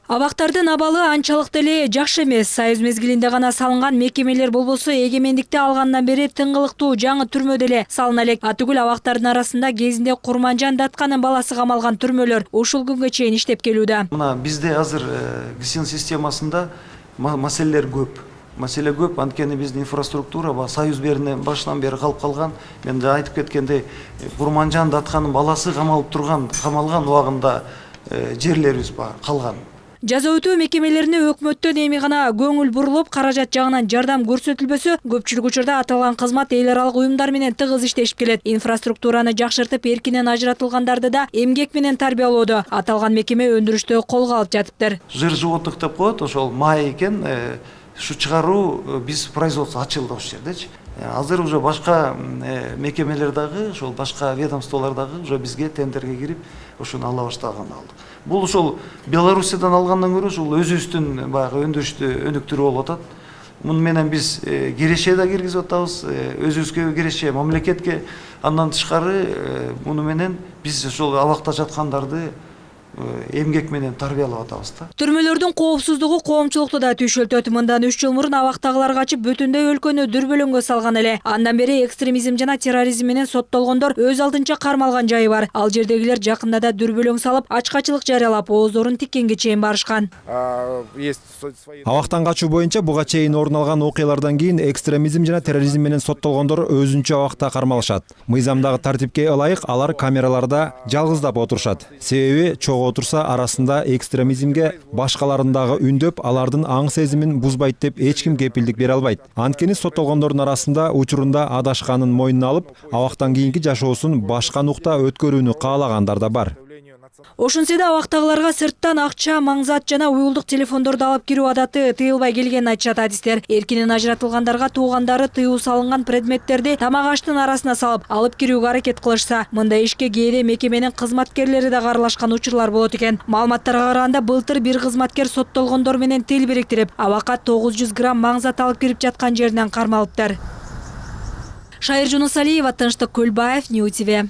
Абактардын абалы анчалык деле жакшы эмес. Союз мезгилинде гана салынган мекемелер болбосо эгемендикти алгандан бери тыңгылыктуу жаңы түрмө деле салына элек. Атүгүл абактардын арасында кезинде Курманжан Датканын баласы камалган түрмөлөр ушул күнгө чейин иштеп келүүдө. Мына бизде азыр ГСИН системасында маселелер көп. Маселе көп, анткени биздин инфраструктура Союз башынан бери калып калган. Мен да айтып кеткендей, Курманжан Датканын баласы камалган убагында жерлерибиз калган. Жаза өтөө мекемелерине өкмөттөн эми гана көңүл бурулуп, каражат жагынан жардам көрсөтүлбөсө, көпчүлүк учурда аталган кызмат эл аралык уюмдар менен тыгыз иштешип келет. Инфраструктураны жакшыртып, эркинен ажыратылгандарды да эмгек менен тарбиялоодо аталган мекеме өндүрүштө колго алып жатыптыр. Жыр животных деп коет, ошол май экен, ушу чыгаруу биз производство ачылды ошол жердечи. Азыр уже башка мекемелер дагы, ошол башка ведомстволор дагы уже бизге тендерге кирип, ошону ала баштаган алдык. Бул ошол Белоруссиядан алгандан көрө ошол өзүбүздүн баягы өндүрүштү өнүктүрүү болуп атат. Муну менен биз киреше да киргизип атабыз, өзүбүзгө киреше, мамлекетке. Андан тышкары муну менен биз ошол абакта жаткандарды эмгек менен тарбиялап атабыз да. Түрмөлөрдүн коопсуздугу коомчулукту да түйшөлтөт. Мындан 3 жыл мурун абактагылар качып бүтүндөй өлкөнү дүрбөлөңгө салган эле. Андан бери экстремизм жана терроризм менен соттолгондор өз алдынча кармалган жайы бар. Ал жердегилер жакында да дүрбөлөң салып, ачкачылык жарыялап, ооздорун тиккенге чейин барышкан. Абактан качуу боюнча буга чейин орун алган окуялардан кийин экстремизм жана терроризм менен соттолгондор өзүнчө абакта кармалышат. Мыйзамдагы тартипке ылайык алар камераларда жалгыздап отурушат. Себеби чогуу отурса арасында экстремизмге башкаларындагы үндөп, алардын аң сезимин бузбайт деп эч ким кепилдик бере албайт. Анткени соттолгондордун арасында учурунда адашканын мойнуна алып, абактан кийинки жашоосун башка нукта өткөрүүнү каалагандар да бар. Ошентсе да абактагыларга сырттан акча, маңзат жана уюлдук телефондорду алып кирүү адаты тыйылбай келгенин айтышат адистер. Эркинен ажыратылгандарга туугандары тыюу салынган предметтерди тамак аштын арасына салып, алып кирүүгө аракет кылышса, мындай ишке кээде мекеменин кызматкерлери да аралашкан учурлар болот экен. Маалыматтарга караганда, былтыр бир кызматкер соттолгондор менен тил бириктирип, абакка 900 грамм маңзат алып кирип жаткан жеринен кармалыптыр. Шайыр Жунусалиева, Тынчтык Көлбаев, Нью ТВ.